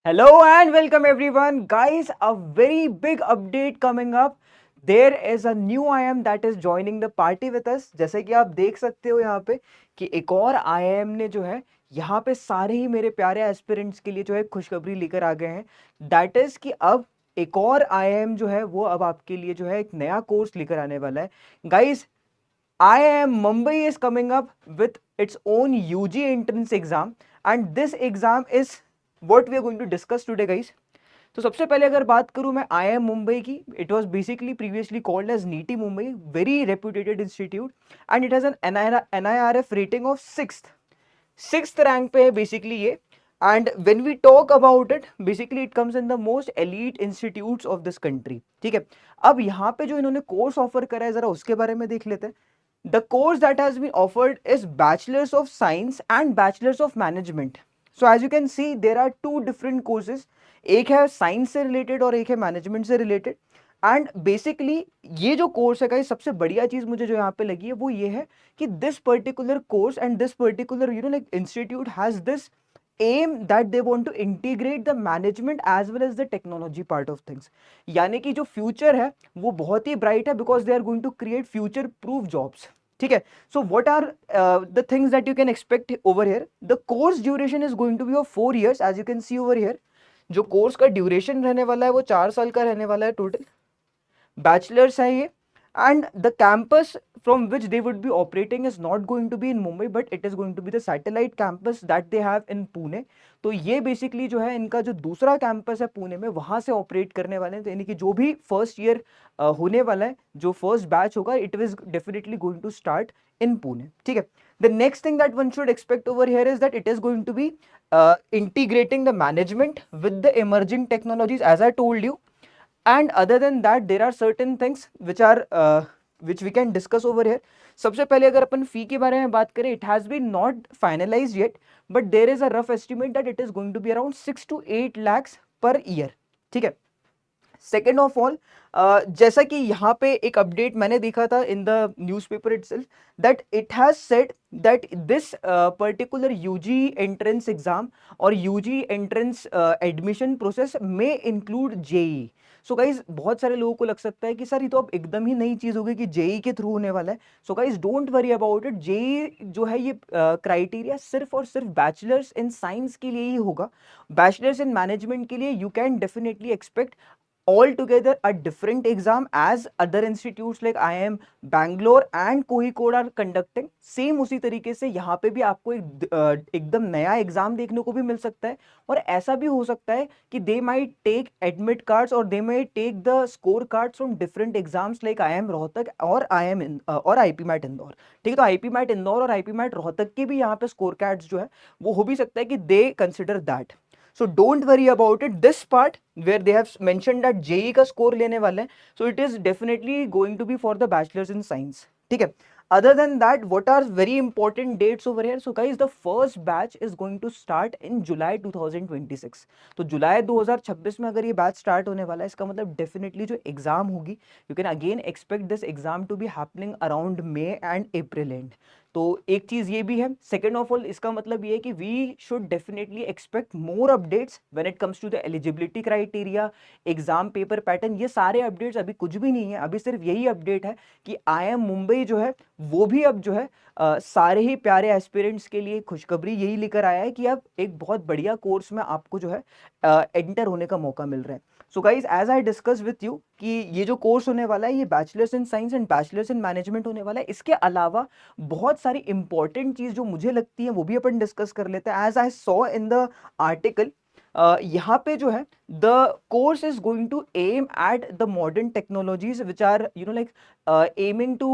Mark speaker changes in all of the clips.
Speaker 1: Hello and welcome everyone. Guys, a very big update coming up. There is a new IIM that is joining the party with us. जैसे कि आप देख सकते हो यहाँ पे कि एक और IIM ने जो है यहाँ पे सारे ही मेरे प्यारे एस्पिरेंट्स के लिए जो है खुशखबरी लेकर आ गए हैं. दैट इज कि अब एक और IIM जो है वो अब आपके लिए जो है एक नया कोर्स लेकर आने वाला है. Guys, IIM Mumbai is coming up with its own UG entrance exam, and this exam is what we are going to discuss today, guys. तो सबसे पहले अगर बात करूं मैं IIM मुंबई की, it was basically previously called as NITIE Mumbai, very reputed institute and it has an NIRF rating of sixth rank पे है बेसिकली ये. And when we talk about it, basically it comes in the most elite institutes of this country. ठीक है, अब यहाँ पे जो इन्होंने कोर्स ऑफर करा है जरा उसके बारे में देख लेते हैं. The course that has been offered is Bachelor's of Science and Bachelor's of Management. So as you can see, there are two different courses. एक है साइंस से रिलेटेड और एक है मैनेजमेंट से रिलेटेड. एंड बेसिकली ये जो कोर्स है, सबसे बढ़िया चीज मुझे जो यहाँ पे लगी है वो ये है कि this particular course and this particular like institute has this aim that they want to integrate the management as well as the technology part of things. यानी कि जो फ्यूचर है वो बहुत ही ब्राइट है because they are going to create future proof jobs. ठीक है, so what are the things that you can expect over here. The course duration is going to be of 4 years. As you can see over here, जो course का duration रहने वाला है वो 4 साल का रहने वाला है टोटल. बैचलर्स है ये. And the campus from which they would be operating is not going to be in Mumbai, but it is going to be the satellite campus that they have in Pune. तो ये basically जो है इनका जो दूसरा campus है पुणे में, वहां से ऑपरेट करने वाले हैं. तो यानी कि जो भी फर्स्ट ईयर होने वाला है, जो फर्स्ट बैच होगा, it is definitely going to start in Pune. ठीक है, the next thing that one should expect over here is that it is going to be integrating the management with the emerging technologies, as I told you. And other than that, there are certain things which we can discuss over here. सबसे पहले अगर अपन फी के बारे में बात करें, it has been not finalized yet, but there is a rough estimate that it is going to be around 6 to 8 lakhs per year. ठीक है. सेकेंड ऑफ ऑल, जैसा कि यहाँ पे एक अपडेट मैंने देखा था in the newspaper itself, that it has said that this particular UG entrance exam और यूजी एंट्रेंस एडमिशन प्रोसेस में इंक्लूड जेई. सो गाइज, बहुत सारे लोगों को लग सकता है कि सर ये तो अब एकदम ही नई चीज होगी कि जेई के थ्रू होने वाला है. So guys, don't worry about it. JEE जो है ये क्राइटेरिया सिर्फ और सिर्फ बैचलर्स इन साइंस के लिए ही होगा. बैचलर्स इन मैनेजमेंट के लिए you can definitely expect altogether a different exam as other institutes like IIM Bangalore and Kozhikode are conducting. Same उसी तरीके से यहाँ पे भी आपको एकदम नया एग्जाम देखने को भी मिल सकता है. और ऐसा भी हो सकता है कि they might take admit cards और they might take the score cards from different exams like IIM Rohtak और IIM और IP मैट इंदौर. ठीक है, तो IP मैट इंदौर और IP मैट रोहतक के भी यहाँ पे स्कोर कार्ड्स जो है वो हो भी सकता है कि they consider that. So don't worry about it. This part where they have mentioned that JEE का score लेने वाले हैं, so it is definitely going to be for the bachelors in science. ठीक है. Other than that, what are very important dates over here? So guys, the first batch is going to start in July 2026. तो जुलाई 2026 में अगर ये batch start होने वाला है, इसका मतलब डेफिनेटली जो एग्जाम होगी, you can again expect this exam to be happening around May and April end. तो एक चीज ये भी है. सेकेंड ऑफ ऑल, इसका मतलब ये है कि we should definitely expect more updates when it comes to the eligibility criteria, exam paper pattern. ये सारे अपडेट्स अभी कुछ भी नहीं है. अभी सिर्फ यही अपडेट है कि IIM मुंबई जो है वो भी अब जो है सारे ही प्यारे एस्पिरेंट्स के लिए खुशखबरी यही लेकर आया है कि अब एक बहुत बढ़िया कोर्स में आपको जो है एंटर होने का मौका मिल रहा है. So guys, as I discuss with you कि ये जो कोर्स होने वाला है ये bachelors in science and bachelors in management होने वाला है. इसके अलावा बहुत सारी इंपॉर्टेंट चीज जो मुझे लगती है वो भी अपन डिस्कस कर लेते हैं. As I saw in the article, यहाँ पे जो है the course is going to aim at the modern technologies which are like aiming to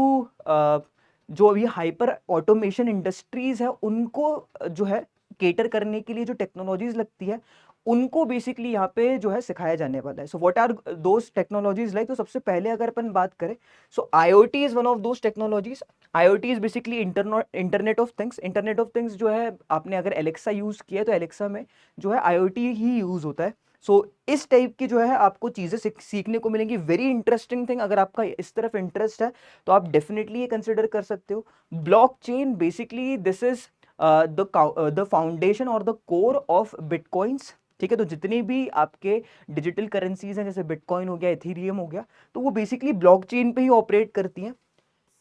Speaker 1: जो अभी हाइपर ऑटोमेशन इंडस्ट्रीज है उनको जो है केटर करने के लिए जो टेक्नोलॉजीज लगती है उनको बेसिकली यहाँ पे जो है सिखाया जाने वाला है. So what are those technologies like. तो सबसे पहले अगर अपन बात करें, so IoT is one of those technologies. IoT is basically internet of things. Internet of things जो है, आपने अगर एलेक्सा यूज किया तो एलेक्सा में जो है IoT ही यूज होता है. सो इस टाइप की जो है आपको चीजें सीखने को मिलेंगी. Very interesting thing. अगर आपका इस तरफ इंटरेस्ट है तो आप डेफिनेटली ये कंसिडर कर सकते हो. Blockchain, basically this is the foundation और द कोर ऑफ बिटकॉइंस. ठीक है। तो जितनी भी आपके डिजिटल करेंसीज हैं, जैसे बिटकॉइन हो गया, इथेरियम हो गया, तो वो बेसिकली ब्लॉकचेन पे ही ऑपरेट करती हैं।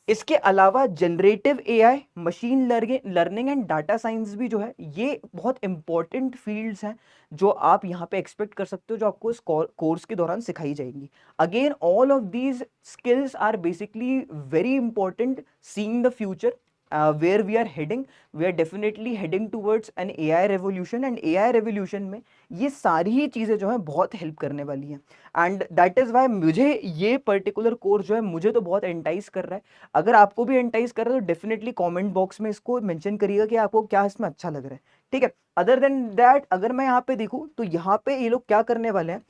Speaker 1: इसके अलावा generative AI, machine learning and data science भी जो है, ये बहुत इंपॉर्टेंट फील्ड्स हैं जो आप यहाँ पे एक्सपेक्ट कर सकते हो, जो आपको इस कोर्स के दौरान सिखाई जाएंगी। Again all of these skills are basically very important seeing the future where we are heading. We are definitely heading towards an AI revolution, and AI revolution में ये सारी ही चीज़ें जो है बहुत हेल्प करने वाली हैं। एंड दैट इज़ वाई मुझे ये पर्टिकुलर कोर्स जो है मुझे तो बहुत एंटाइज कर रहा है। अगर आपको भी एंटाइज कर रहा है तो डेफिनेटली कमेंट बॉक्स में इसको मेंशन करिएगा कि आपको क्या इसमें अच्छा लग रहा है, ठीक है। अदर देन दैट, अगर मैं यहाँ पे देखूँ तो यहाँ पे ये लोग क्या करने वाले हैं,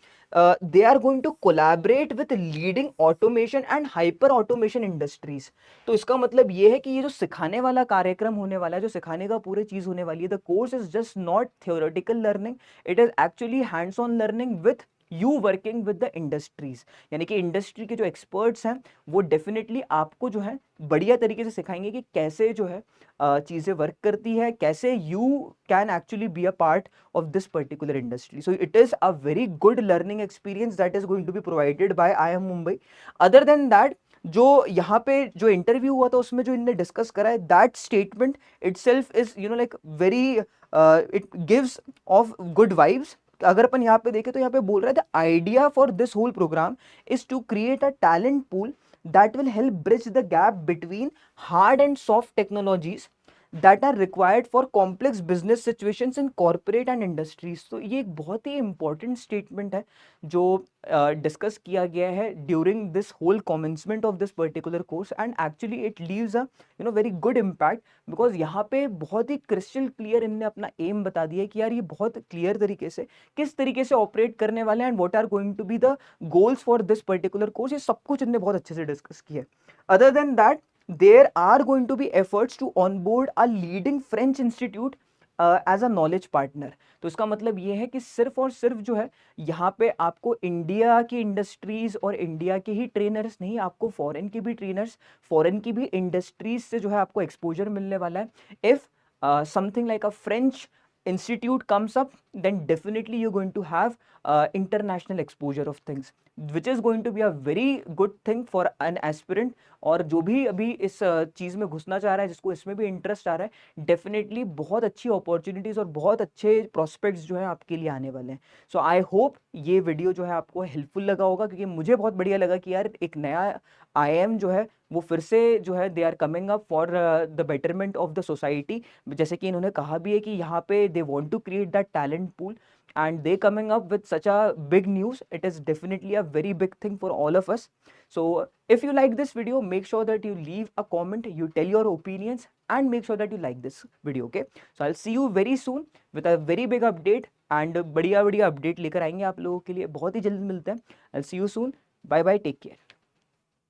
Speaker 1: they are going to collaborate with leading automation and hyper automation industries। तो इसका मतलब ये है कि ये जो सिखाने वाला कार्यक्रम होने वाला है, जो सिखाने का पूरी चीज होने वाली है, the course is just not theoretical learning, it is actually hands on learning with you working with the industries. यानी कि इंडस्ट्री के जो एक्सपर्ट्स हैं वो डेफिनेटली आपको जो है बढ़िया तरीके से सिखाएंगे कि कैसे जो है चीज़ें वर्क करती है, कैसे you can actually be a part of this particular industry. So it is a very good learning experience that is going to be provided by IIM Mumbai. Other than that, जो यहाँ पे जो interview हुआ था उसमें जो इनने discuss करा है, that statement itself is like very, it gives off good vibes. अगर अपन यहाँ पे देखें तो यहाँ पे बोल रहा है, the idea for this whole program is to create a talent pool that will help bridge the gap between hard and soft technologies that are required for complex business situations in corporate and industries। तो ये एक बहुत ही important statement है जो discuss किया गया है during this whole commencement of this particular course, and actually it leaves a very good impact, because यहाँ पे बहुत ही crystal clear इनने अपना एम बता दिया है कि यार ये बहुत क्लियर तरीके से किस तरीके से ऑपरेट करने वाले हैं, and what are going to be the goals for this particular course. ये सब कुछ इनने बहुत अच्छे से डिस्कस किया है। Other than that, there are going to be efforts to onboard a leading French institute as a knowledge partner। तो इसका मतलब ये है कि सिर्फ और सिर्फ जो है यहाँ पे आपको इंडिया की इंडस्ट्रीज और इंडिया के ही ट्रेनर्स नहीं, आपको फॉरेन की भी ट्रेनर्स, फॉरेन की भी इंडस्ट्रीज से जो है आपको एक्सपोजर मिलने वाला है। If something like a French institute comes up, then definitely you're going to have international exposure of things, which is going to be a very good thing for an aspirant। और जो भी अभी इस चीज़ में घुसना चाह रहा है, जिसको इसमें भी इंटरेस्ट आ रहा है, डेफिनेटली बहुत अच्छी अपॉर्चुनिटीज़ और बहुत अच्छे प्रोस्पेक्ट्स जो है आपके लिए आने वाले हैं। सो आई होप ये वीडियो जो है आपको हेल्पफुल लगा होगा, क्योंकि मुझे बहुत बढ़िया लगा कि यार एक नया IIM जो है वो फिर से जो है they are coming up for the betterment of the society. जैसे कि इन्होंने कहा भी है कि यहाँ पे they want to create that talent pool, and they coming up with such a big news, it is definitely a very big thing for all of us। So if you like this video, make sure that you leave a comment, you tell your opinions, and make sure that you like this video, okay? So I'll see you very soon with a very big update, and बढ़िया बढ़िया update लेकर आएंगे आप लोगों के लिए, बहुत ही जल्द मिलते हैं। I'll see you soon, bye bye, take care।